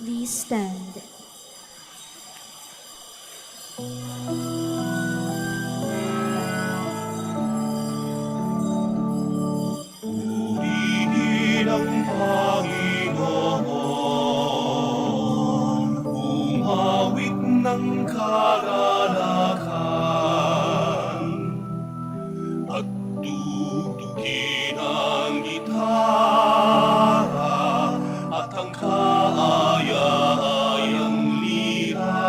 Please stand. Purihin ang Panginoon, umawit ng kagalakan, at tugtugin ang gitara at ang kaaya-ayang lira.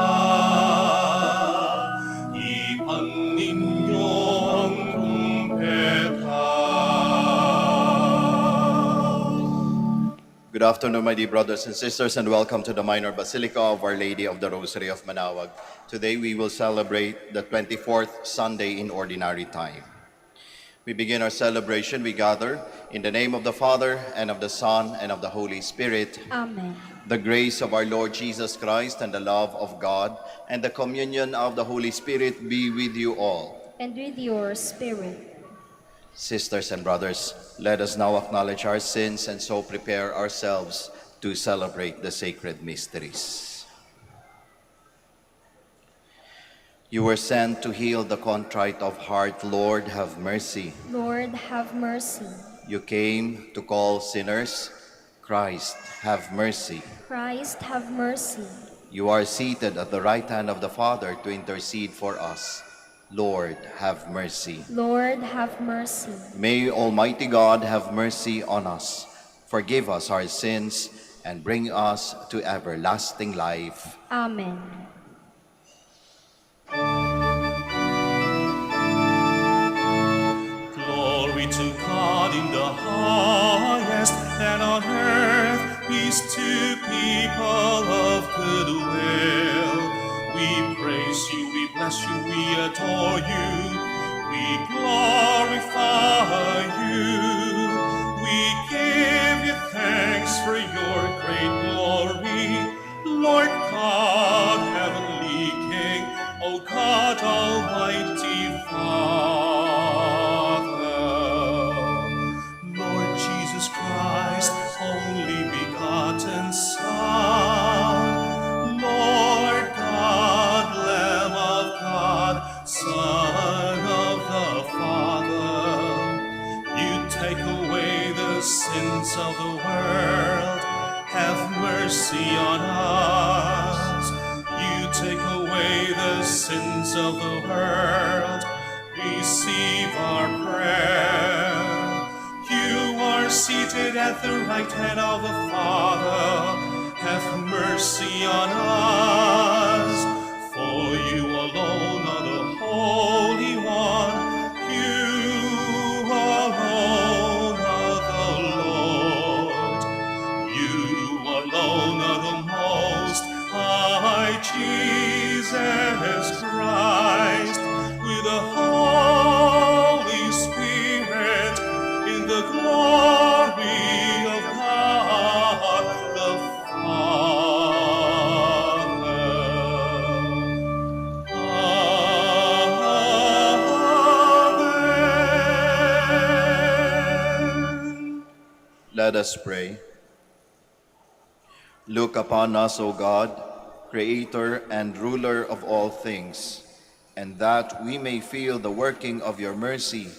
Ipan ninyo ang rumpeta. Good afternoon, my dear brothers and sisters, and welcome to the Minor Basilica of Our Lady of the Rosary of Manaoag. Today we will celebrate the 24th Sunday in Ordinary Time. We begin our celebration, we gather in the name of the Father, and of the Son, and of the Holy Spirit. Amen. The grace of our Lord Jesus Christ, and the love of God, and the communion of the Holy Spirit be with you all. And with your spirit. Sisters and brothers, let us now acknowledge our sins and so prepare ourselves to celebrate the sacred mysteries. You were sent to heal the contrite of heart. Lord, have mercy. Lord, have mercy. You came to call sinners. Christ, have mercy. Christ, have mercy. You are seated at the right hand of the Father to intercede for us. Lord, have mercy. Lord, have mercy. May Almighty God have mercy on us, forgive us our sins, and bring us to everlasting life. Amen. Glory to God in the highest, and on earth peace to people of good will. We praise you, we bless you, we adore you, we glorify you. We give you thanks for your great glory, Lord God, heavenly King, O God, Almighty Father. Lord Jesus Christ, only begotten Son, Lord God, Lamb of God, Son of the Father, you take away the sins of the world, have mercy on us. You take away the sins of the world, receive our prayer. You are seated at the right hand of the Father, have mercy on us. For you alone are the Holy One, you alone are the Lord, you alone are the Most High Jesus Christ, with the Holy Spirit, in the glory of God the Father. Amen. Let us pray. Look upon us, O God, Creator and ruler of all things, and that we may feel the working of your mercy,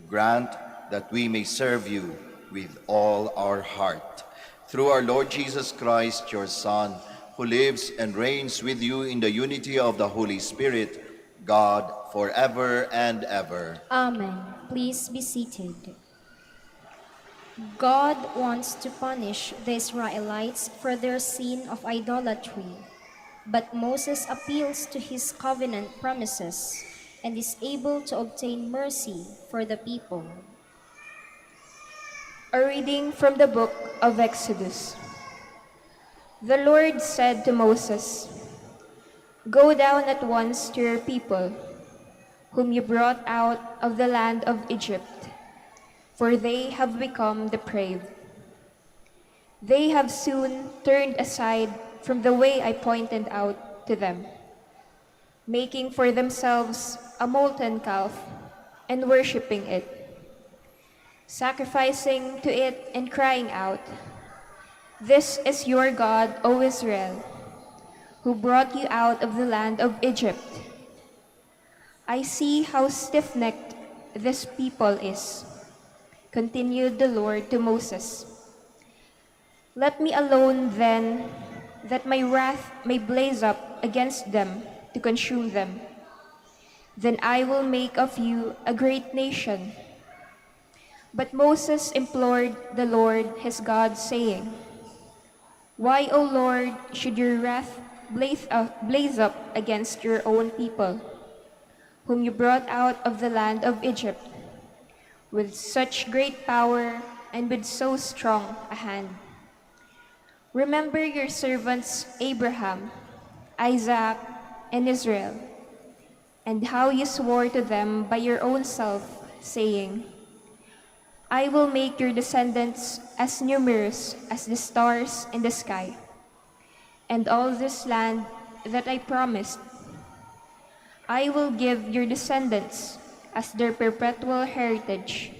grant that we may serve you with all our heart. Through our Lord Jesus Christ, your Son, who lives and reigns with you in the unity of the Holy Spirit, God, forever and ever. Amen. Please be seated. God wants to punish the Israelites for their sin of idolatry, but Moses appeals to his covenant promises and is able to obtain mercy for the people. A reading from the book of Exodus. The Lord said to Moses, "Go down at once to your people, whom you brought out of the land of Egypt, for they have become depraved. They have soon turned aside from the way I pointed out to them, making for themselves a molten calf and worshipping it, sacrificing to it and crying out, This is your God, O Israel, who brought you out of the land of Egypt. I see how stiff-necked this people is, continued the Lord to Moses. Let me alone then, that my wrath may blaze up against them to consume them. Then I will make of you a great nation. But Moses implored the Lord his God, saying, Why, O Lord, should your wrath blaze up against your own people, whom you brought out of the land of Egypt, with such great power and with so strong a hand? Remember your servants Abraham, Isaac, and Israel, and how you swore to them by your own self, saying, I will make your descendants as numerous as the stars in the sky, and all this land that I promised, I will give your descendants as their perpetual heritage.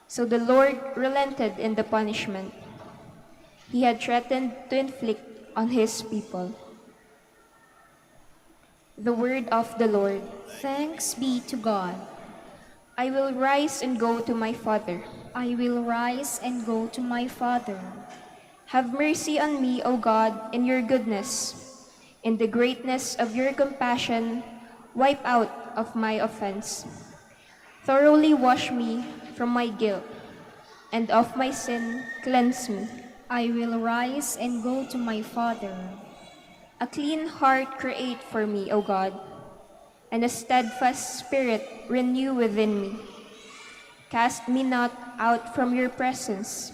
So the Lord relented in the punishment he had threatened to inflict on his people. The word of the Lord. Thanks be to God. I will rise and go to my father. I will rise and go to my father. Have mercy on me, O God, in your goodness. In the greatness of your compassion, wipe out of my offense. Thoroughly wash me from my guilt, and of my sin cleanse me. I will rise and go to my father. A clean heart create for me, O God, and a steadfast spirit renew within me. Cast me not out from your presence,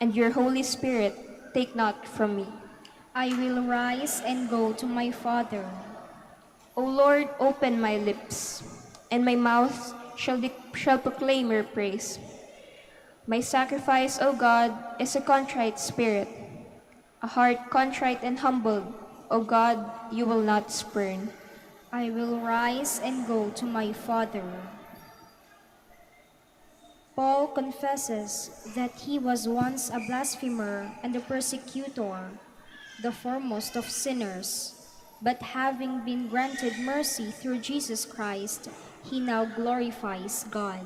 and your Holy Spirit take not from me. I will rise and go to my father. O Lord, open my lips, and my mouth shall proclaim your praise. My sacrifice, O God, is a contrite spirit, a heart contrite and humbled. O God, you will not spurn. I will rise and go to my father. Paul confesses that he was once a blasphemer and a persecutor, the foremost of sinners. But having been granted mercy through Jesus Christ, he now glorifies God.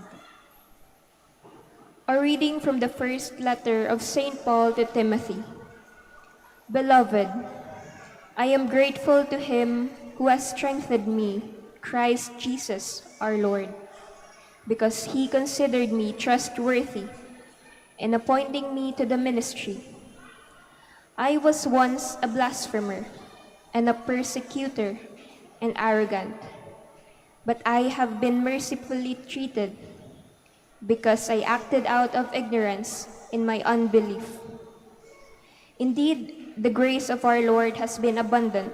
A reading from the first letter of St. Paul to Timothy. Beloved, I am grateful to him who has strengthened me, Christ Jesus our Lord, because he considered me trustworthy in appointing me to the ministry. I was once a blasphemer and a persecutor and arrogant, but I have been mercifully treated because I acted out of ignorance in my unbelief. Indeed, the grace of our Lord has been abundant,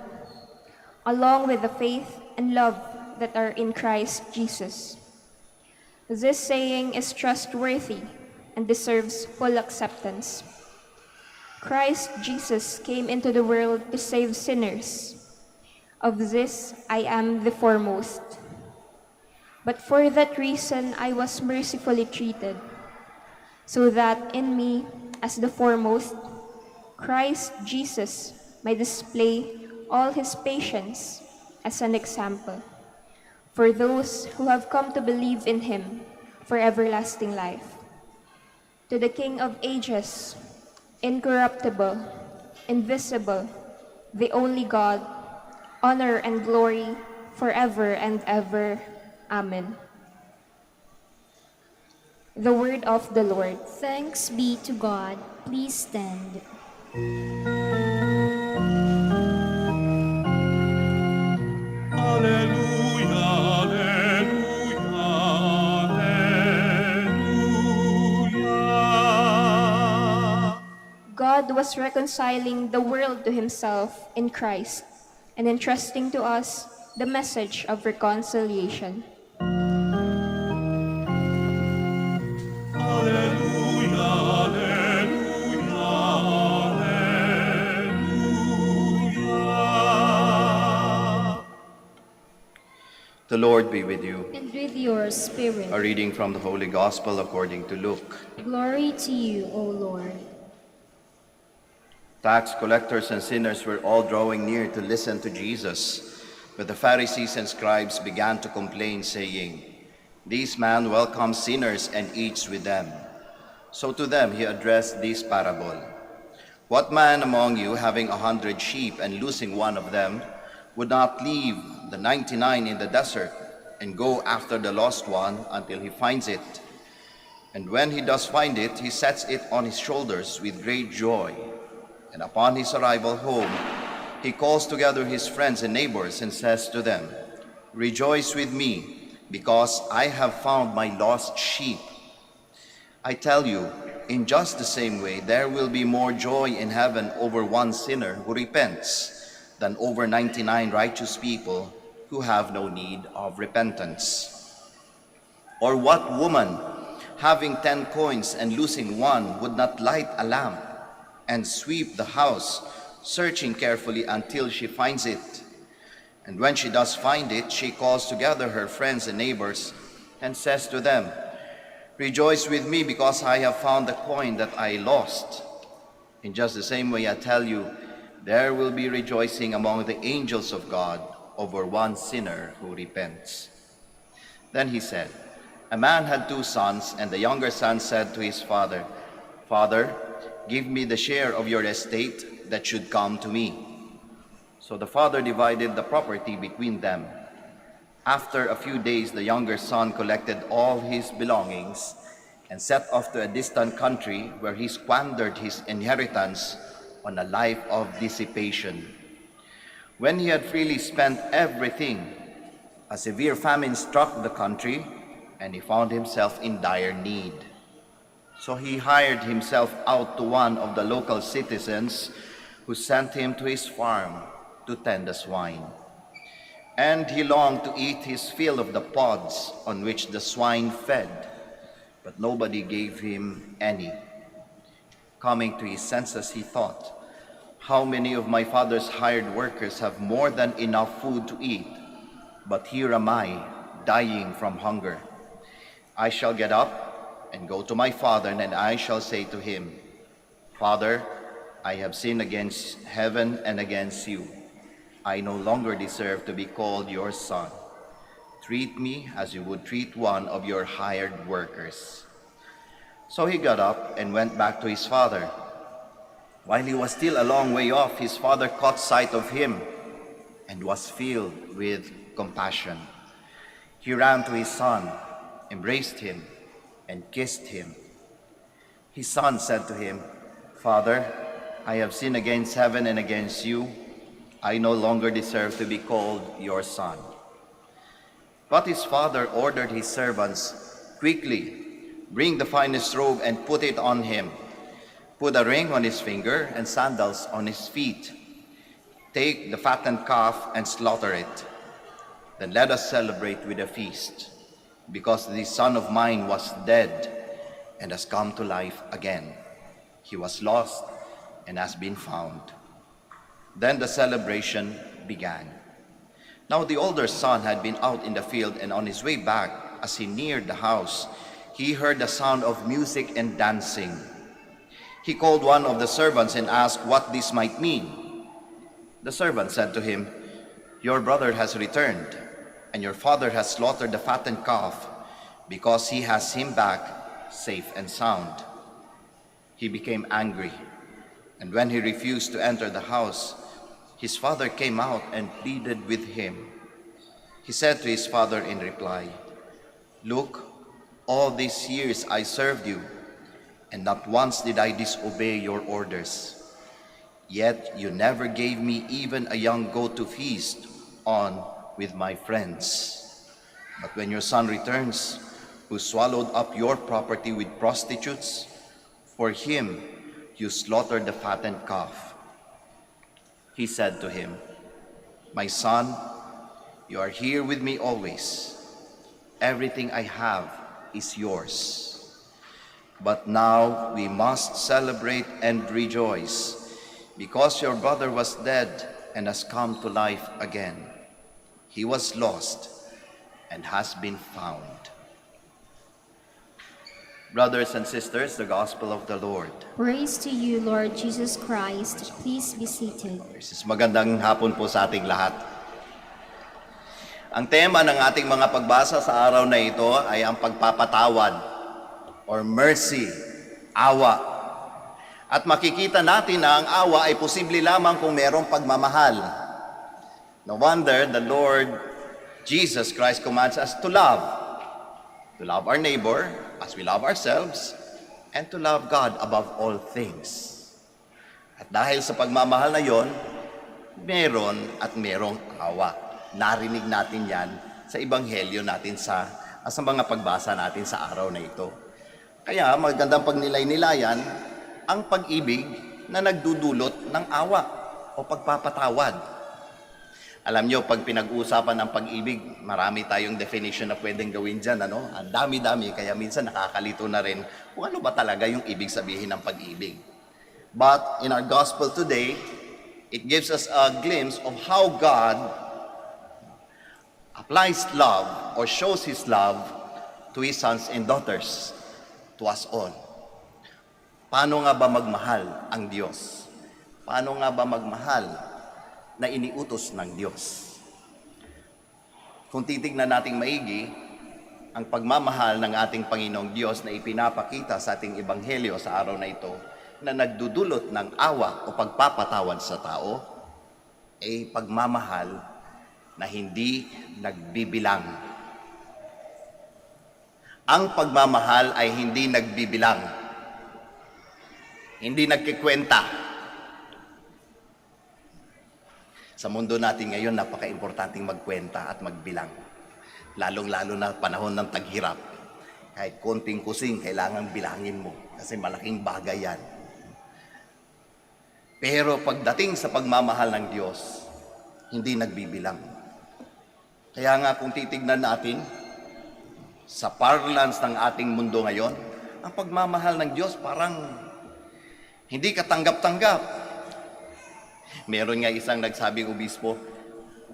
along with the faith and love that are in Christ Jesus. This saying is trustworthy and deserves full acceptance. Christ Jesus came into the world to save sinners. Of this I am the foremost. But for that reason I was mercifully treated, so that in me, as the foremost, Christ Jesus may display all his patience as an example for those who have come to believe in him for everlasting life. To the King of ages, incorruptible, invisible, the only God, honor and glory forever and ever. Amen. The word of the Lord. Thanks be to God. Please stand. Alleluia, alleluia, alleluia. God was reconciling the world to himself in Christ and entrusting to us the message of reconciliation. Alleluia, alleluia, alleluia. The Lord be with you. And with your spirit. A reading from the Holy Gospel according to Luke. Glory to you, O Lord. Tax collectors and sinners were all drawing near to listen to Jesus. But the Pharisees and scribes began to complain, saying, "This man welcomes sinners and eats with them." So to them he addressed this parable. "What man among you, having 100 sheep and losing one of them, would not leave the 99 in the desert and go after the lost one until he finds it? And when he does find it, he sets it on his shoulders with great joy. And upon his arrival home, he calls together his friends and neighbors and says to them, 'Rejoice with me, because I have found my lost sheep.' I tell you, in just the same way, there will be more joy in heaven over one sinner who repents than over 99 righteous people who have no need of repentance. Or what woman, having 10 coins and losing one, would not light a lamp and sweep the house, searching carefully until she finds it? And when she does find it, she calls together her friends and neighbors and says to them, 'Rejoice with me, because I have found the coin that I lost.' In just the same way, I tell you, there will be rejoicing among the angels of God over one sinner who repents." Then he said, "A man had 2 sons, and the younger son said to his father, 'Father, give me the share of your estate that should come to me.' So the father divided the property between them. After a few days, the younger son collected all his belongings and set off to a distant country, where he squandered his inheritance on a life of dissipation. When he had freely spent everything, a severe famine struck the country, and he found himself in dire need. So he hired himself out to one of the local citizens, who sent him to his farm to tend the swine. And he longed to eat his fill of the pods on which the swine fed, but nobody gave him any. Coming to his senses, he thought, 'How many of my father's hired workers have more than enough food to eat, but here am I, dying from hunger. I shall get up and go to my father, and I shall say to him, Father, I have sinned against heaven and against you. I no longer deserve to be called your son. Treat me as you would treat one of your hired workers.' So he got up and went back to his father. While he was still a long way off, his father caught sight of him and was filled with compassion. He ran to his son, embraced him, and kissed him. His son said to him, 'Father, I have sinned against heaven and against you. I no longer deserve to be called your son.' But his father ordered his servants, 'Quickly, bring the finest robe and put it on him. Put a ring on his finger and sandals on his feet. Take the fattened calf and slaughter it. Then let us celebrate with a feast, because this son of mine was dead and has come to life again. He was lost and has been found.' Then the celebration began. Now the older son had been out in the field, and on his way back, as he neared the house, he heard the sound of music and dancing. He called one of the servants and asked what this might mean. The servant said to him, 'Your brother has returned, and your father has slaughtered the fattened calf, because he has him back safe and sound.' He became angry, and when he refused to enter the house, his father came out and pleaded with him. He said to his father in reply, 'Look, all these years I served you, and not once did I disobey your orders. Yet you never gave me even a young goat to feast on with my friends. But when your son returns, who swallowed up your property with prostitutes, for him you slaughtered the fattened calf.' He said to him, 'My son, you are here with me always. Everything I have is yours. But now we must celebrate and rejoice, because your brother was dead and has come to life again. He was lost and has been found.'" Brothers and sisters, the Gospel of the Lord. Praise to you, Lord Jesus Christ. Please be seated. Magandang hapon po sa ating lahat. Ang tema ng ating mga pagbasa sa araw na ito ay ang pagpapatawad or mercy, awa. At makikita natin na ang awa ay posible lamang kung merong pagmamahal. No wonder the Lord Jesus Christ commands us to love our neighbor as we love ourselves, and to love God above all things. At dahil sa pagmamahal na yon, meron at merong awa. Narinig natin yan sa ebanghelyo natin sa mga pagbasa natin sa araw na ito. Kaya magandang pagnilay-nilayan ang pag-ibig na nagdudulot ng awa o pagpapatawad. Alam nyo, pag pinag-uusapan ng pag-ibig, marami tayong definition na pwedeng gawin dyan, ano? Ang dami-dami, kaya minsan nakakalito na rin kung ano ba talaga yung ibig sabihin ng pag-ibig. But in our gospel today, it gives us a glimpse of how God applies love or shows His love to His sons and daughters, to us all. Paano nga ba magmahal ang Diyos? Paano nga ba magmahal na iniutos ng Diyos? Kung titignan nating maigi, ang pagmamahal ng ating Panginoong Diyos na ipinapakita sa ating ebanghelyo sa araw na ito, na nagdudulot ng awa o pagpapatawad sa tao, ay pagmamahal na hindi nagbibilang. Ang pagmamahal ay hindi nagbibilang. Hindi nagkikwenta. Sa mundo natin ngayon, napaka-importanting magkwenta at magbilang. Lalong-lalo na panahon ng taghirap. Kahit konting kusing, kailangan bilangin mo. Kasi malaking bagay yan. Pero pagdating sa pagmamahal ng Diyos, hindi nagbibilang. Kaya nga kung titignan natin, sa parlance ng ating mundo ngayon, ang pagmamahal ng Diyos parang hindi katanggap-tanggap. Meron nga isang nagsabing obispo,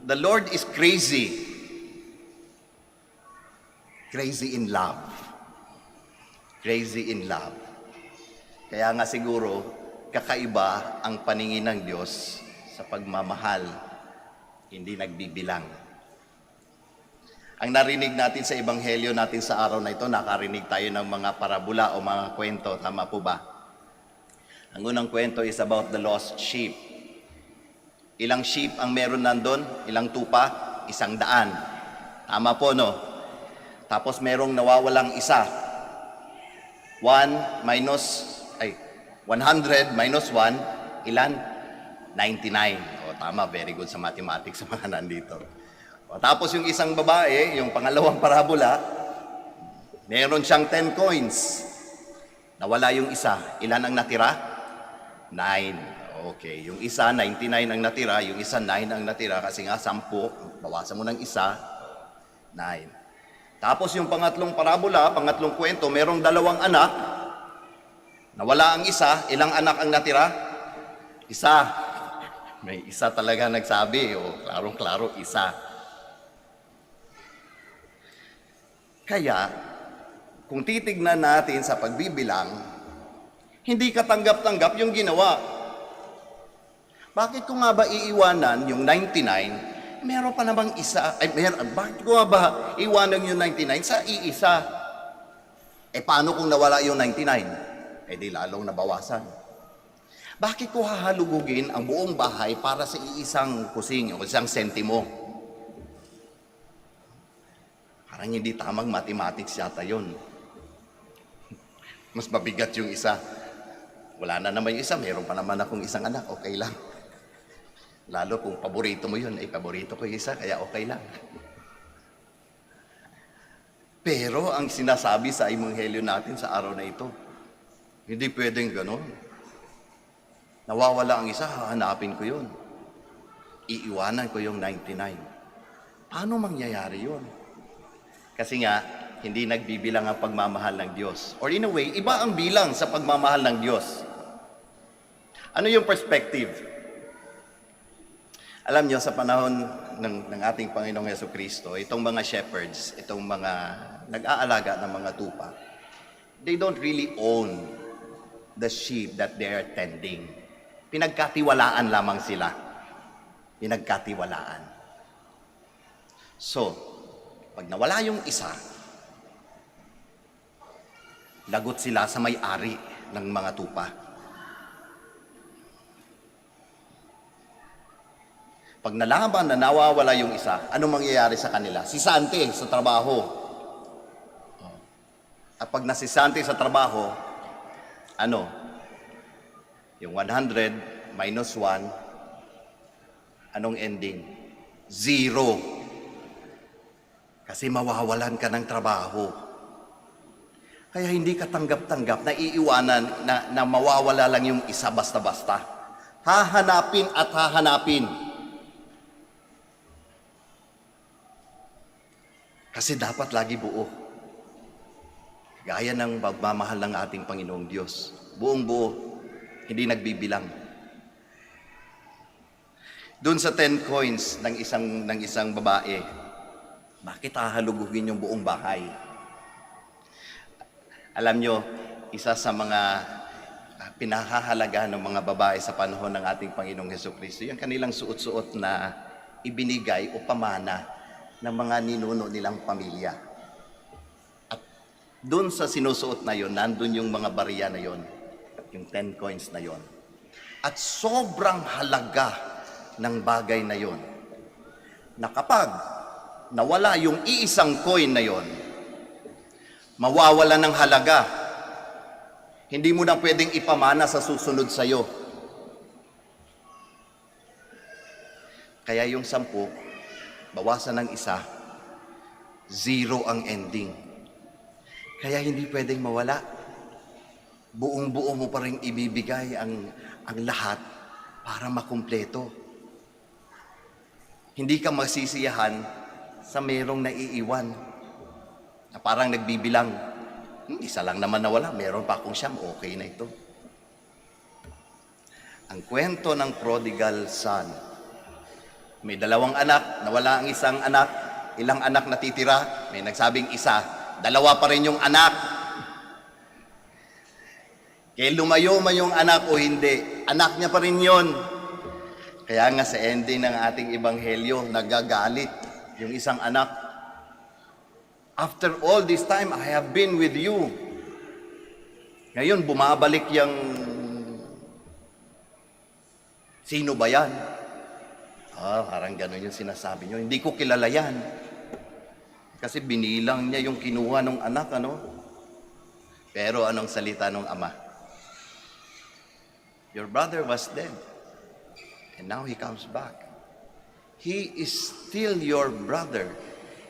the Lord is crazy. Crazy in love. Crazy in love. Kaya nga siguro, kakaiba ang paningin ng Diyos sa pagmamahal, hindi nagbibilang. Ang narinig natin sa ebanghelyo natin sa araw na ito, nakarinig tayo ng mga parabola o mga kwento, tama po ba? Ang unang kwento is about the lost sheep. Ilang sheep ang meron nandun? Ilang tupa? 100. Tama po, no? Tapos merong nawawalang isa. 100 minus 1, ilan? 99. O, tama, very good sa mathematics sa mga nandito. O, tapos yung isang babae, yung pangalawang parabola, meron siyang 10 coins. Nawala yung isa. Ilan ang natira? 9. Okay, yung isa, 99 ang natira, yung isa, 9 ang natira, kasi nga 10, bawasan mo ng isa, 9. Tapos yung pangatlong parabola, pangatlong kwento, merong 2 anak, nawala ang isa, ilang anak ang natira? Isa. May isa talaga nagsabi, klarong-klaro, isa. Kaya, kung titignan natin sa pagbibilang, hindi katanggap-tanggap yung ginawa. Bakit ko nga ba iiwanan yung 99? Meron pa namang isa. Bakit ko nga ba iiwanan yung 99 sa iisa? Paano kung nawala yung 99? Di lalong nabawasan. Bakit ko hahalugugin ang buong bahay para sa iisang kusing o isang sentimo? Parang hindi tamang mathematics yata yun. Mas mabigat yung isa. Wala na naman yung isa, meron pa naman akong isang anak, okay lang. Lalo kung paborito mo yun, paborito ko yung isa, kaya okay lang. Pero ang sinasabi sa ebanghelyo natin sa araw na ito, hindi pwedeng gano'n. Nawawala ang isa, hahanapin ko yun. Iiwanan ko yung 99. Paano mangyayari yun? Kasi nga, hindi nagbibilang ang pagmamahal ng Diyos. Or in a way, iba ang bilang sa pagmamahal ng Diyos. Ano yung perspective? Alam nyo, sa panahon ng ating Panginoong Jesucristo, itong mga shepherds, itong mga nag-aalaga ng mga tupa, they don't really own the sheep that they are tending. Pinagkatiwalaan lamang sila. Pinagkatiwalaan. So, pag nawala yung isa, lagot sila sa may-ari ng mga tupa. Pag nalaman na nawawala yung isa, anong mangyayari sa kanila? Sisante sa trabaho. At pag nasisante sa trabaho, ano? Yung 100 minus 1, anong ending? 0. Kasi mawawalan ka ng trabaho. Kaya hindi ka tanggap-tanggap na iiwanan na mawawala lang yung isa basta-basta. Hahanapin at hahanapin. Kasi dapat lagi buo. Gaya ng pagmamahal ng ating Panginoong Diyos. Buong buo, hindi nagbibilang. Doon sa 10 coins ng isang babae, bakit hahalugugin yung buong bahay? Alam nyo, isa sa mga pinahahalaga ng mga babae sa panahon ng ating Panginoong Hesukristo, yung kanilang suot-suot na ibinigay o pamana ng mga ninuno nilang pamilya. At doon sa sinusuot na yon, nandun yung mga bariya na yon, yung 10 coins na yon. At sobrang halaga ng bagay na yon, na kapag nawala yung iisang coin na yon, mawawala ng halaga. Hindi mo na pwedeng ipamana sa susunod sa'yo. Kaya yung 10, bawasan ng isa, 0 ang ending. Kaya hindi pwedeng mawala. Buong-buo mo pa rin ibibigay ang lahat para makumpleto. Hindi ka masisiyahan sa merong naiiwan. Na parang nagbibilang, isa lang naman nawala, meron pa akong 9, okay na ito. Ang kwento ng prodigal son, may 2 anak, nawala ang isang anak, ilang anak natitira, may nagsabing isa, 2 pa rin yung anak. Kaya lumayo man yung anak o hindi, anak niya pa rin yun. Kaya nga sa ending ng ating ebanghelyo, nagagalit yung isang anak. After all this time, I have been with you. Ngayon, bumabalik yung, sino ba yan? Parang gano'n yung sinasabi nyo. Hindi ko kilala yan. Kasi binilang niya yung kinuha ng anak, ano? Pero anong salita ng ama? Your brother was dead. And now he comes back. He is still your brother.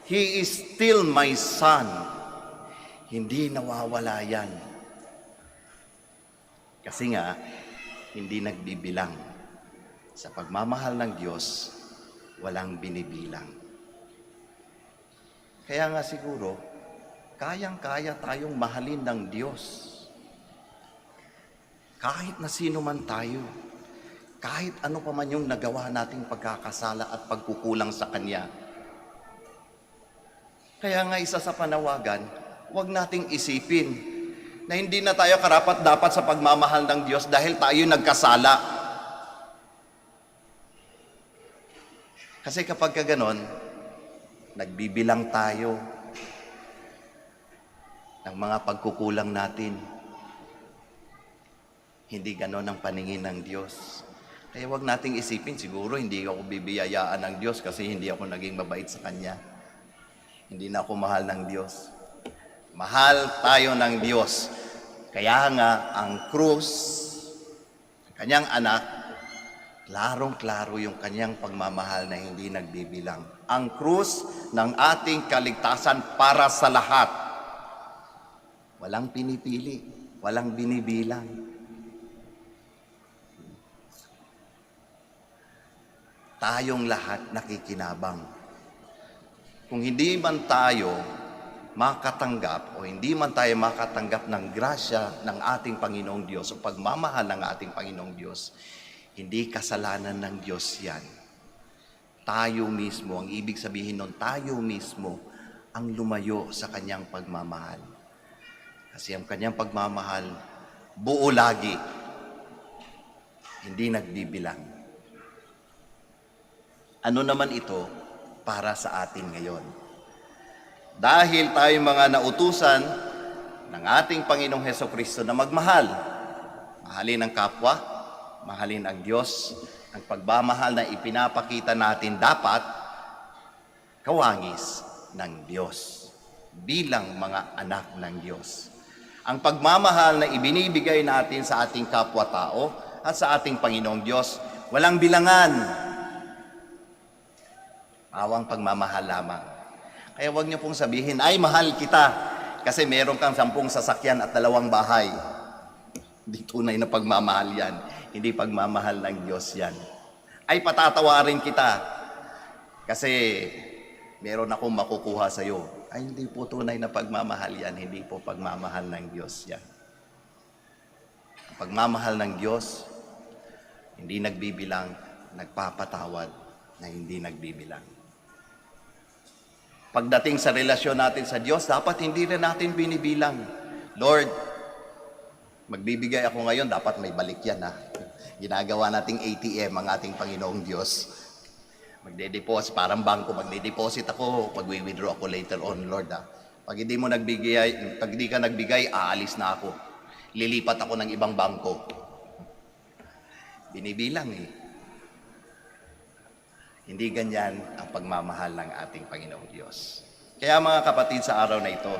He is still my son. Hindi nawawala yan. Kasi nga, hindi nagbibilang. Sa pagmamahal ng Diyos, walang binibilang. Kaya nga siguro, kayang-kaya tayong mahalin ng Diyos. Kahit na sino man tayo, kahit ano pa man yung nagawa nating pagkakasala at pagkukulang sa Kanya. Kaya nga isa sa panawagan, huwag nating isipin na hindi na tayo karapat-dapat sa pagmamahal ng Diyos dahil tayo nagkasala. Kasi kapag ganon, nagbibilang tayo ng mga pagkukulang natin. Hindi ganon ang paningin ng Diyos. Kaya wag nating isipin, siguro hindi ako bibiyayaan ng Diyos kasi hindi ako naging mabait sa Kanya. Hindi na ako mahal ng Diyos. Mahal tayo ng Diyos. Kaya nga, ang krus, Kanyang anak, klarong-klaro yung Kanyang pagmamahal na hindi nagbibilang. Ang krus ng ating kaligtasan para sa lahat. Walang pinipili, walang binibilang. Tayong lahat nakikinabang. Kung hindi man tayo makatanggap o hindi man tayo makatanggap ng grasya ng ating Panginoong Diyos o pagmamahal ng ating Panginoong Diyos, hindi kasalanan ng Diyos yan. Tayo mismo, ang ibig sabihin nun, tayo mismo ang lumayo sa Kanyang pagmamahal. Kasi ang kanyang pagmamahal, buo lagi, hindi nagbibilang. Ano naman ito para sa atin ngayon? Dahil tayo mga nautusan ng ating Panginoong Hesukristo na magmahal, mahalin ang kapwa, mahalin ang Diyos, ang pagmamahal na ipinapakita natin dapat kawangis ng Diyos bilang mga anak ng Diyos. Ang pagmamahal na ibinibigay natin sa ating kapwa-tao at sa ating Panginoong Diyos, walang bilangan. Awang pagmamahal lamang. Kaya huwag niyo pong sabihin, ay mahal kita kasi meron kang 10 sasakyan at 2 bahay. Hindi tunay na pagmamahal yan. Hindi pagmamahal ng Diyos yan. Ay patatawarin kita kasi meron akong makukuha sa iyo. Ay hindi po tunay na pagmamahal yan. Hindi po pagmamahal ng Diyos yan. Ang pagmamahal ng Diyos, hindi nagbibilang, nagpapatawad na hindi nagbibilang. Pagdating sa relasyon natin sa Diyos, dapat hindi rin natin binibilang. Lord, magbibigay ako ngayon, dapat may balik yan ha. Ginagawa nating ATM ang ating Panginoong Diyos. Magde-deposit, parang bangko, magde-deposit ako, pag-withdraw ako later on, Lord ha. Pag hindi ka nagbigay, aalis na ako. Lilipat ako ng ibang bangko. Binibilang eh. Hindi ganyan ang pagmamahal ng ating Panginoong Diyos. Kaya mga kapatid, sa araw na ito,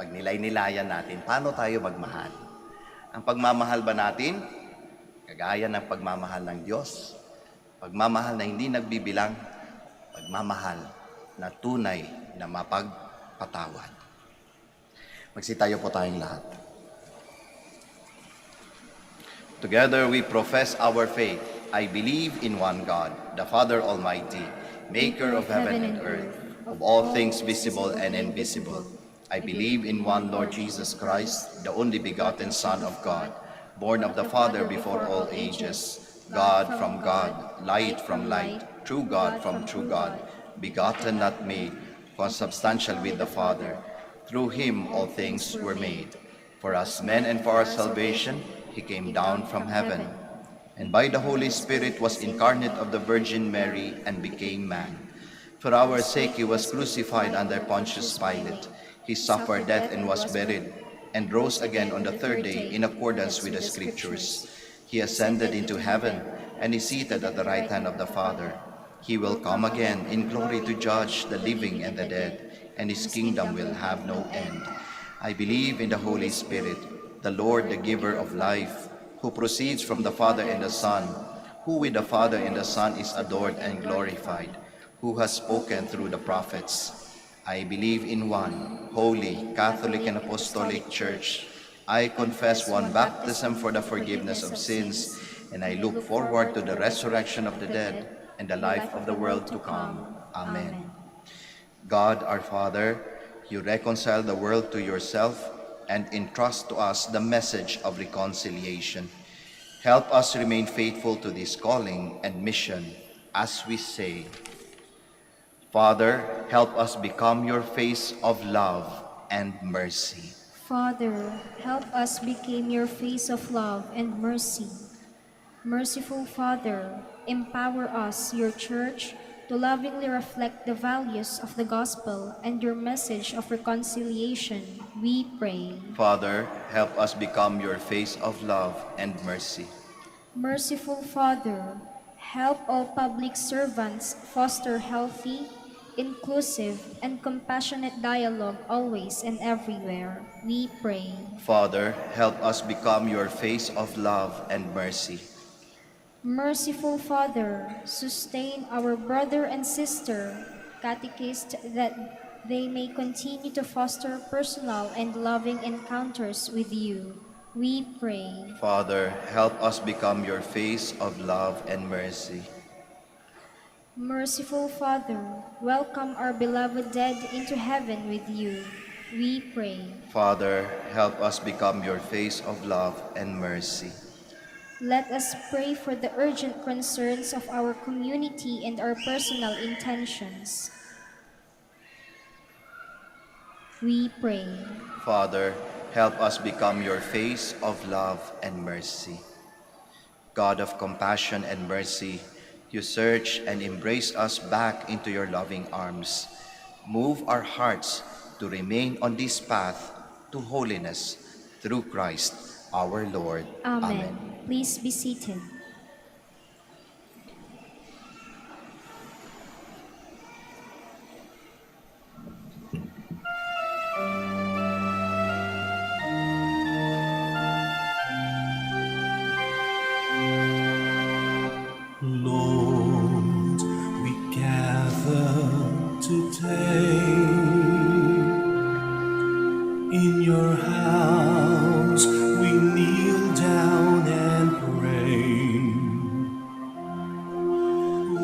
pag nilay-nilayan natin, paano tayo magmahal? Ang pagmamahal ba natin, kagaya ng pagmamahal ng Diyos, pagmamahal na hindi nagbibilang, pagmamahal na tunay na mapagpatawad. Magsitayo po tayong lahat. Together we profess our faith. I believe in one God, the Father Almighty, maker of heaven and earth, of all things visible and invisible. I believe in one Lord Jesus Christ, the only begotten Son of God, born of the Father before all ages, God from God, light from light, true God from true God, begotten not made, consubstantial with the Father. Through him all things were made. For us men and for our salvation, he came down from heaven, and by the Holy Spirit was incarnate of the Virgin Mary and became man. For our sake he was crucified under Pontius Pilate. He suffered death and was buried, and rose again on the 3rd day in accordance with the Scriptures. He ascended into heaven, and is seated at the right hand of the Father. He will come again in glory to judge the living and the dead, and his kingdom will have no end. I believe in the Holy Spirit, the Lord, the giver of life, who proceeds from the Father and the Son, who with the Father and the Son is adored and glorified, who has spoken through the prophets. I believe in one holy, Catholic and Apostolic Church. I confess one baptism for the forgiveness of sins, and I look forward to the resurrection of the dead and the life of the world to come. Amen. God our Father, you reconcile the world to yourself and entrust to us the message of reconciliation. Help us remain faithful to this calling and mission as we say, Father, help us become your face of love and mercy. Father, help us become your face of love and mercy. Merciful Father, empower us, your church, to lovingly reflect the values of the gospel and your message of reconciliation, we pray. Father, help us become your face of love and mercy. Merciful Father, help all public servants foster healthy, inclusive, and compassionate dialogue always and everywhere, we pray. Father, help us become your face of love and mercy. Merciful Father, sustain our brother and sister, catechists, that they may continue to foster personal and loving encounters with you. We pray. Father, help us become your face of love and mercy. Merciful Father, welcome our beloved dead into heaven with you. We pray. Father, help us become your face of love and mercy. Let us pray for the urgent concerns of our community and our personal intentions. We pray. Father, help us become your face of love and mercy. God of compassion and mercy, you search and embrace us back into your loving arms. Move our hearts to remain on this path to holiness through Christ our Lord. Amen. Please be seated. Lord, we gather today in your house. We kneel down and pray.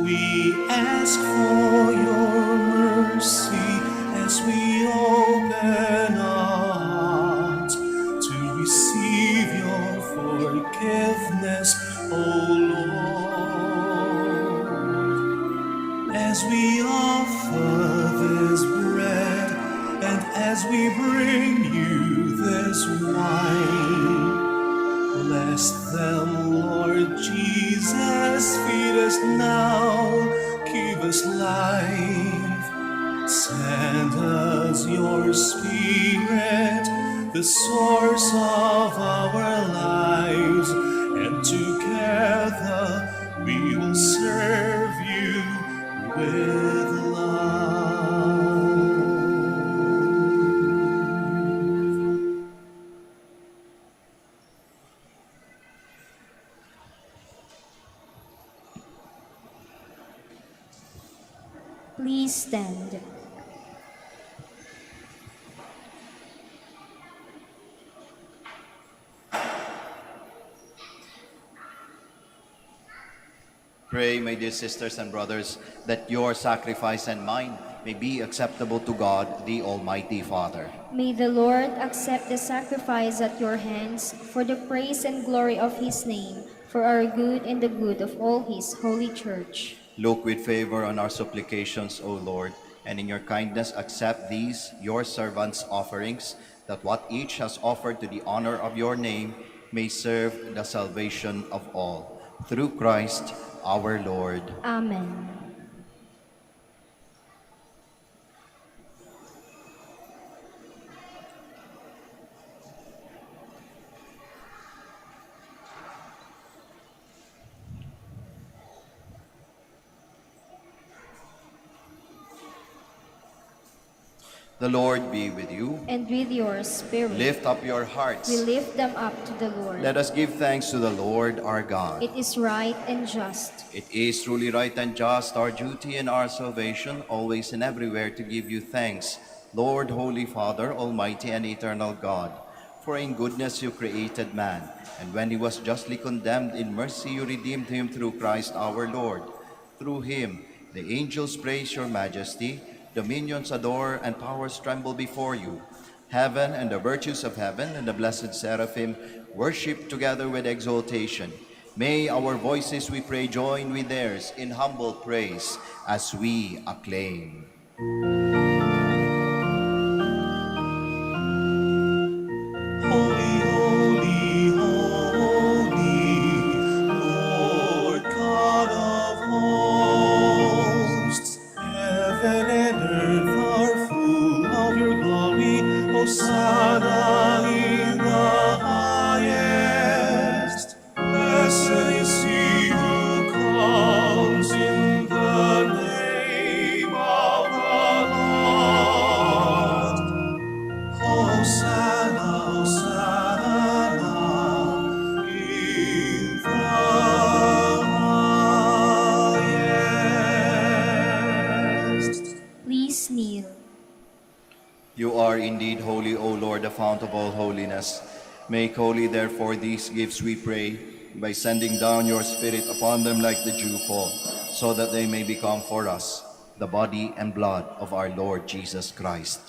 We ask for your mercy as we open our hearts to receive your forgiveness, O Lord. As we offer this bread and as we bring you this wine, bless them, Lord Jesus. Feed us now, give us life. Send us your Spirit, the source of our lives, and together we will serve you with love. Please stand. Pray, my dear sisters and brothers, that your sacrifice and mine may be acceptable to God, the Almighty Father. May the Lord accept the sacrifice at your hands for the praise and glory of his name, for our good and the good of all his holy church. Look with favor on our supplications, O Lord, and in your kindness accept these, your servants' offerings, that what each has offered to the honor of your name may serve the salvation of all. Through Christ our Lord. Amen. The Lord be with you. And with your spirit, Lift up your hearts. we lift them up to the Lord. Let us give thanks to the Lord our God. It is right and just. It is truly right and just, our duty and our salvation, always and everywhere to give you thanks, Lord, Holy Father, Almighty and eternal God. For in goodness you created man, and when he was justly condemned, in mercy you redeemed him through Christ our Lord. Through him the angels praise your majesty, dominions adore, and powers tremble before you. Heaven and the virtues of heaven and the blessed seraphim worship together with exaltation. May our voices, we pray, join with theirs in humble praise as we acclaim. Holy, holy, holy, Lord God of hosts. Heaven and earth are full of your glory. Hosanna in the highest. Blessed is he who comes in the name of the Lord. Hosanna, Hosanna in the highest. Please kneel. You are indeed holy, O Lord, the fount of all holiness. Make holy, therefore, these gifts, we pray, by sending down your Spirit upon them like the dewfall, so that they may become for us the body and blood of our Lord Jesus Christ.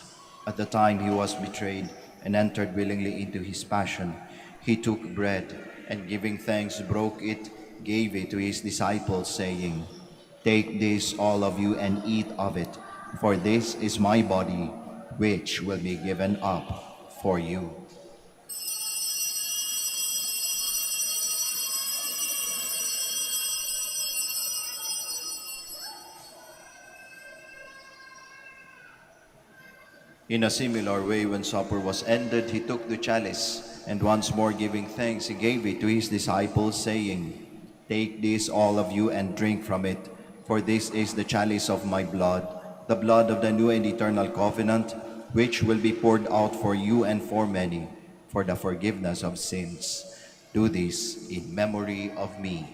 At the time he was betrayed and entered willingly into his passion, he took bread and, giving thanks, broke it, gave it to his disciples, saying, "Take this, all of you, and eat of it, for this is my body, which will be given up for you." In a similar way, when supper was ended, he took the chalice, and once more giving thanks, he gave it to his disciples, saying, "Take this, all of you, and drink from it, for this is the chalice of my blood, the blood of the new and eternal covenant, which will be poured out for you and for many, for the forgiveness of sins. Do this in memory of me."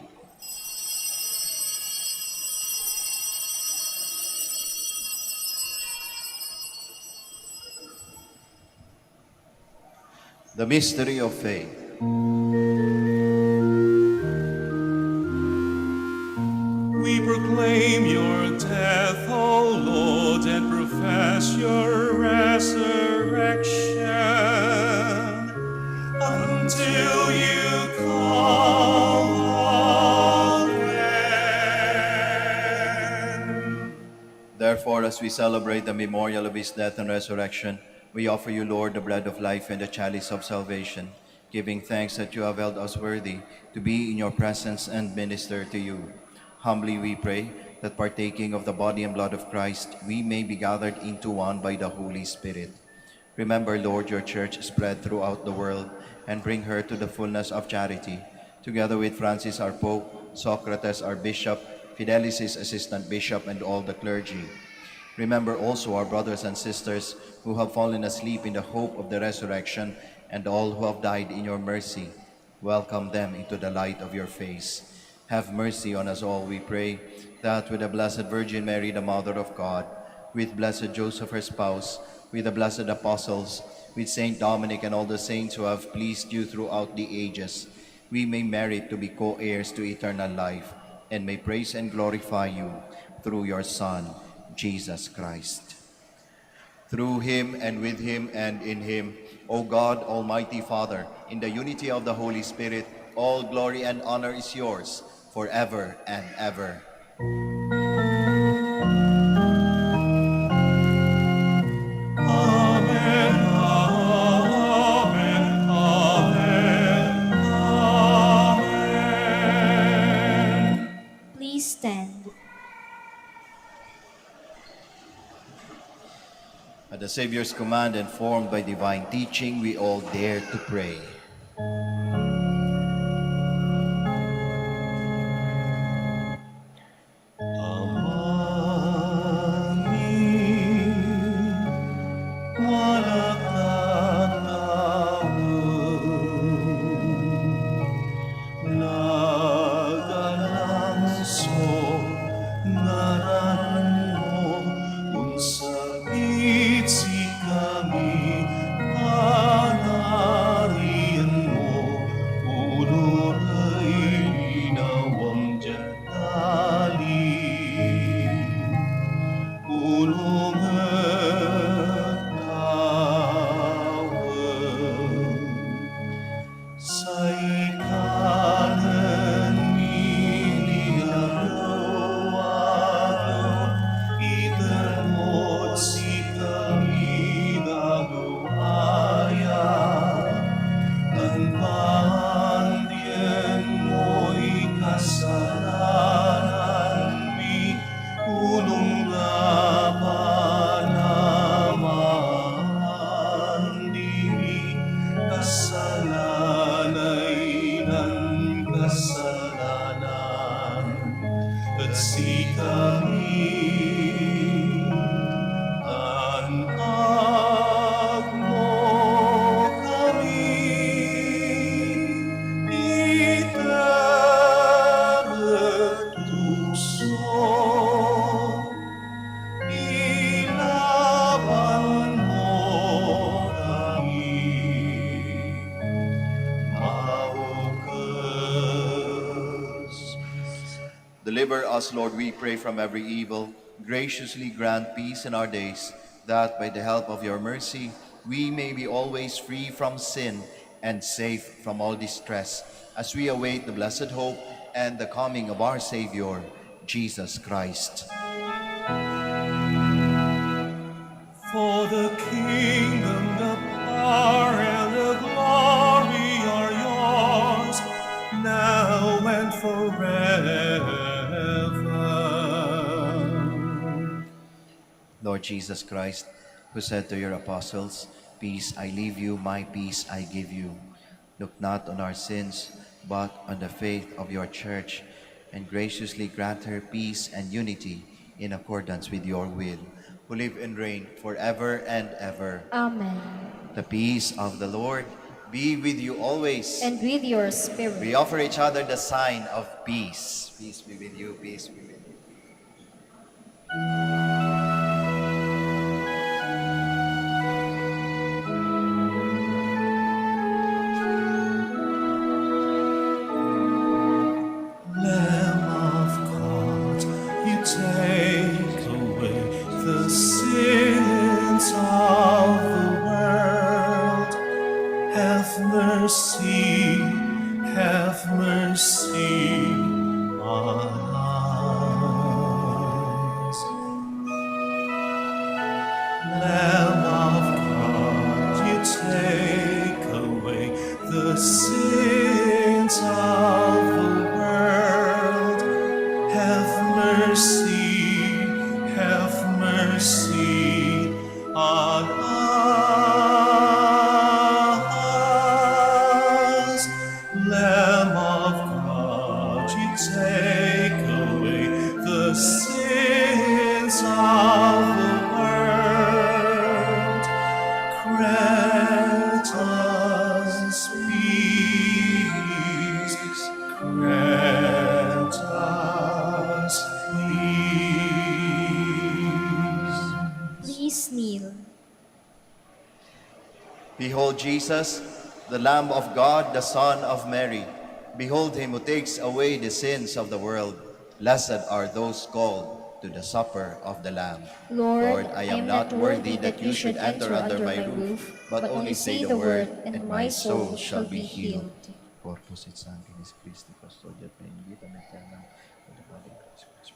The mystery of faith. We proclaim your death, O Lord, and profess your resurrection until you come again. Therefore, as we celebrate the memorial of his death and resurrection, we offer you, Lord, the bread of life and the chalice of salvation, giving thanks that you have held us worthy to be in your presence and minister to you. Humbly we pray that partaking of the body and blood of Christ, we may be gathered into one by the Holy Spirit. Remember, Lord, your church spread throughout the world and bring her to the fullness of charity, together with Francis our Pope, Socrates our Bishop, Fidelis his Assistant Bishop, and all the clergy. Remember also our brothers and sisters who have fallen asleep in the hope of the resurrection, and all who have died in your mercy. Welcome them into the light of your face. Have mercy on us all, we pray, that with the Blessed Virgin Mary, the Mother of God, with Blessed Joseph, her spouse, with the blessed apostles, with Saint Dominic and all the saints who have pleased you throughout the ages, we may merit to be co-heirs to eternal life, and may praise and glorify you through your Son, Jesus Christ. Through him and with him and in him, O God, Almighty Father, in the unity of the Holy Spirit, all glory and honor is yours forever and ever. Amen, amen, amen, amen. Please stand. At the Savior's command and formed by divine teaching, we all dare to pray. Deliver us, Lord, we pray, from every evil. Graciously grant peace in our days, that by the help of your mercy, we may be always free from sin and safe from all distress, as we await the blessed hope and the coming of our Savior, Jesus Christ. For the kingdom, the power, and the glory are yours, now and forever. Lord Jesus Christ, who said to your apostles, "Peace I leave you, my peace I give you." Look not on our sins, but on the faith of your church, and graciously grant her peace and unity in accordance with your will, who live and reign forever and ever. Amen. The peace of the Lord be with you always. And with your We spirit. offer each other the sign of peace. Peace be with you, peace be with you. Lamb of God, you take away the sins of the world. Have mercy on us. Lamb of God, you take away the sins of the world. Have mercy on us. Lamb of God, you take away the sins of the world. Grant us peace. Grant us peace. Please kneel. Behold Jesus, the Lamb of God, the Son of Mary. Behold him who takes away the sins of the world. Blessed are those called to the supper of the Lamb. Lord, I am not worthy that you should enter under my roof, but only say the word, and my soul shall be healed. Corpus et Sanguinis Christi, custodia et benedictum aeternam, in the body of Christ.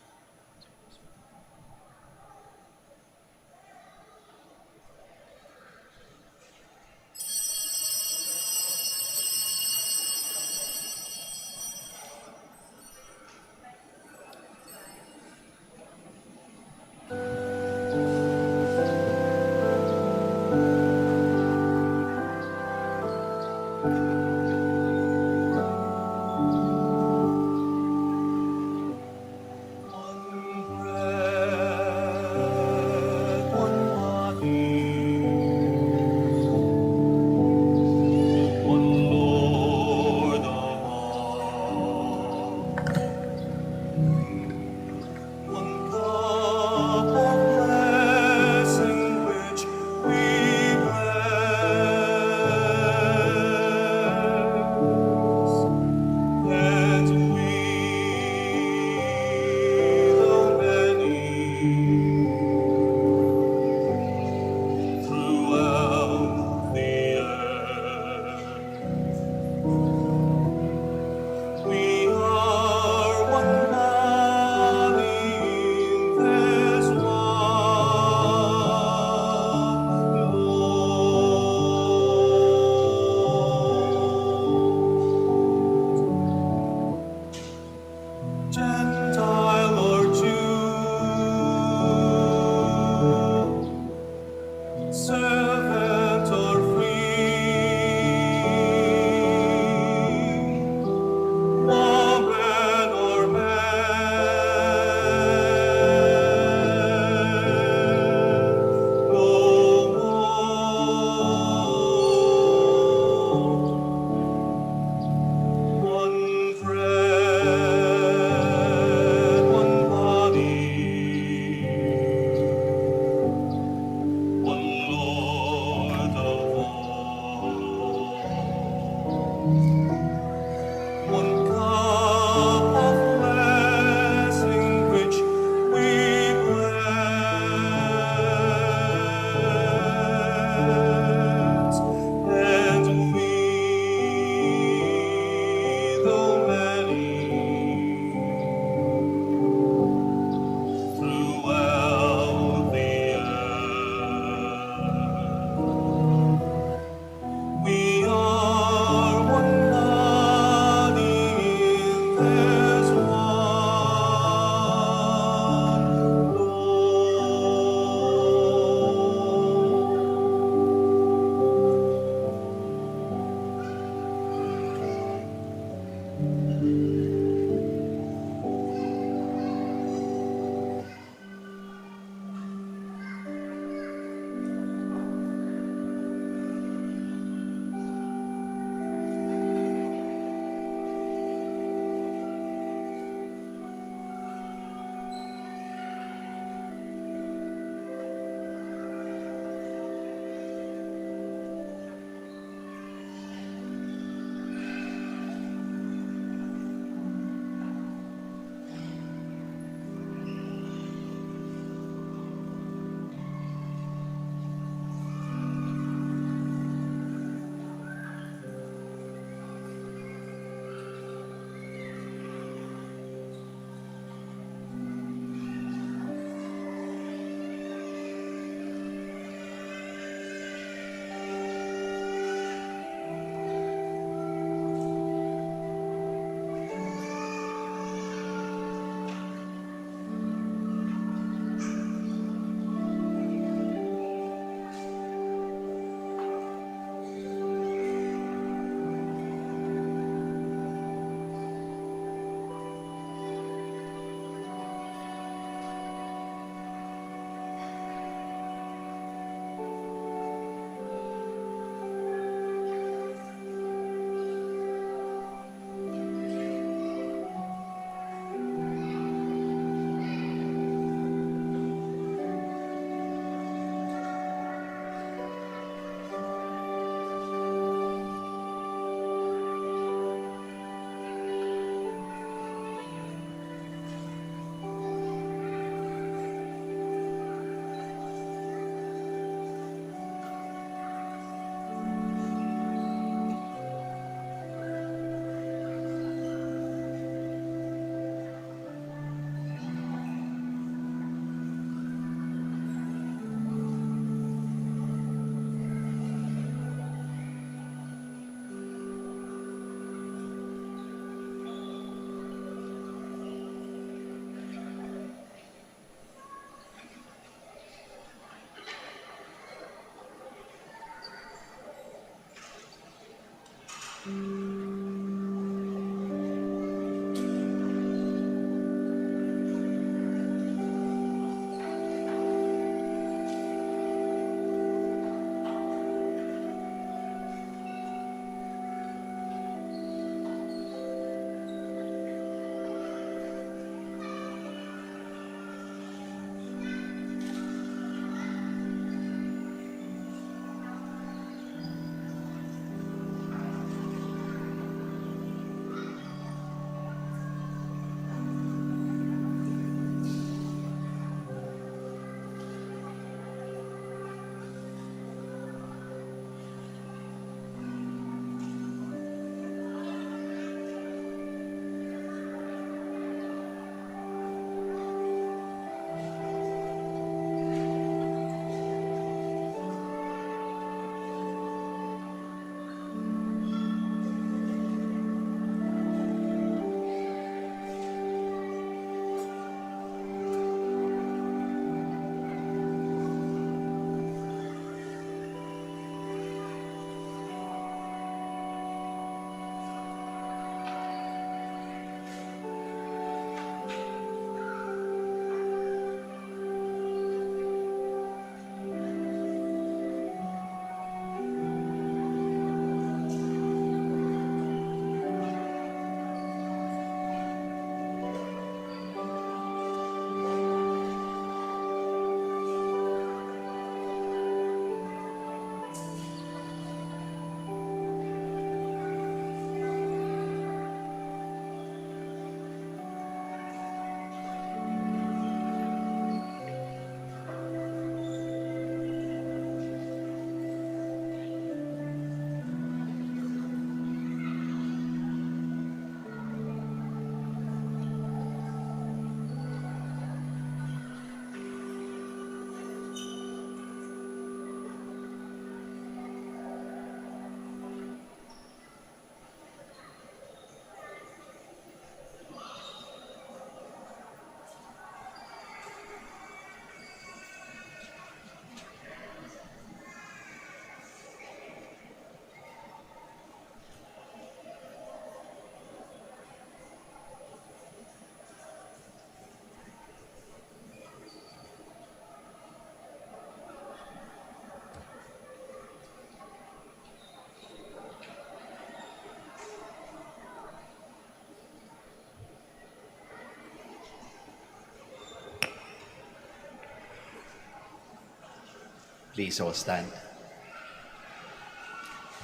Please all stand.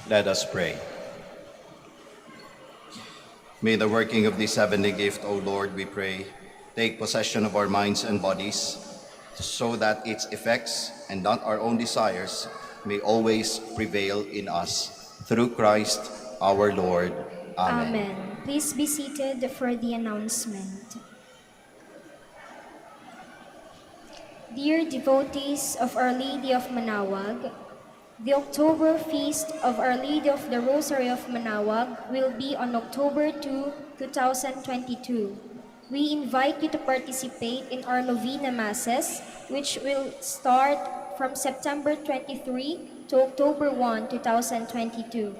Let us pray. May the working of this heavenly gift, O Lord, we pray, take possession of our minds and bodies, so that its effects and not our own desires may always prevail in us. Through Christ our Lord. Amen. Amen. Please be seated for the announcement. Dear devotees of Our Lady of Manawag, the October Feast of Our Lady of the Rosary of Manawag will be on October 2, 2022. We invite you to participate in our Novena Masses, which will start from September 23 to October 1, 2022.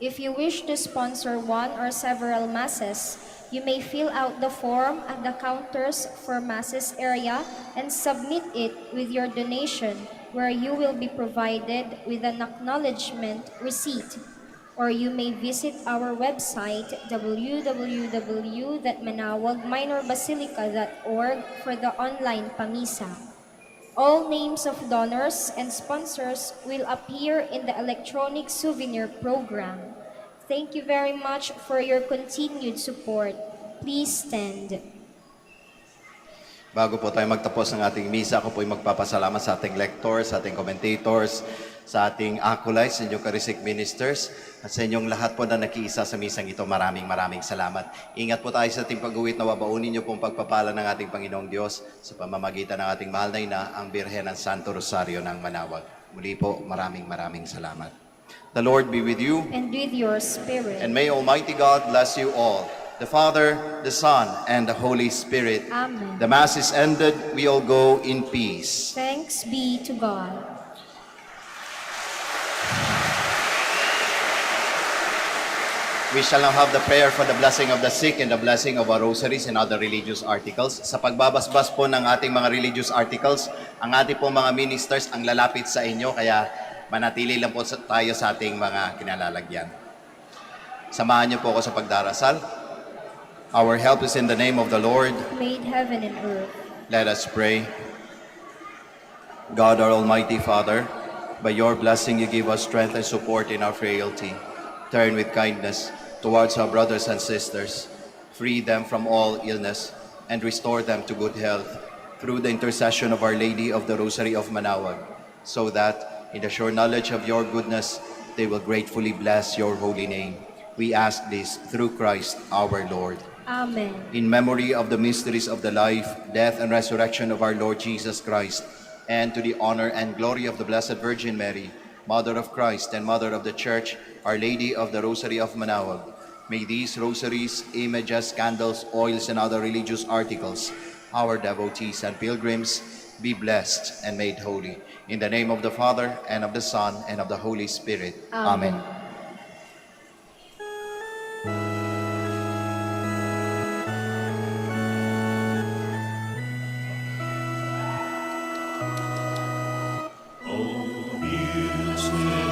If you wish to sponsor one or several Masses, you may fill out the form at the counters for Masses area and submit it with your donation, where you will be provided with an acknowledgement receipt. Or you may visit our website www.manawagminorbasilica.org for the online pamisa. All names of donors and sponsors will appear in the electronic souvenir program. Thank you very much for your continued support. Please stand. Bago po tayo magtapos ng ating misa, ako po ay magpapasalamat sa ating lectors, sa ating commentators, sa ating acolytes, sa inyong Eucharistic ministers, at sa inyong lahat po na nakiisa sa misang ito. Maraming salamat. Ingat po tayo sa ating pag-uwit na wabaunin niyo pong pagpapala ng ating Panginoong Diyos sa pamamagitan ng ating mahal na ina, ang Birhen ng Santo Rosario ng Manawag. Muli po, maraming salamat. The Lord be with you, And with your spirit. and may Almighty God bless you all, the Father, the Son, and the Holy Spirit. Amen. The Mass is ended. We all go in peace. Thanks be to God. We shall now have the prayer for the blessing of the sick and the blessing of our rosaries and other religious articles. Sa pagbabasbas po ng ating mga religious articles, ang ating po mga ministers ang lalapit sa inyo, kaya manatili lang po tayo sa ating mga kinalalagyan. Samahan niyo po ako sa pagdarasal. Our help is in the name of the Lord. Made heaven and earth. Let us pray. God, our Almighty Father, by your blessing you give us strength and support in our frailty. Turn with kindness towards our brothers and sisters. Free them from all illness and restore them to good health through the intercession of Our Lady of the Rosary of Manawag, so that in the sure knowledge of your goodness they will gratefully bless your holy name. We ask this through Christ our Lord. Amen. In memory of the mysteries of the life, death, and resurrection of our Lord Jesus Christ, and to the honor and glory of the Blessed Virgin Mary, Mother of Christ and Mother of the Church, Our Lady of the Rosary of Manawag, may these rosaries, images, candles, oils, and other religious articles, our devotees and pilgrims, be blessed and made holy. In the name of the Father, and of the Son, and of the Holy Spirit. Amen. Oh, beautiful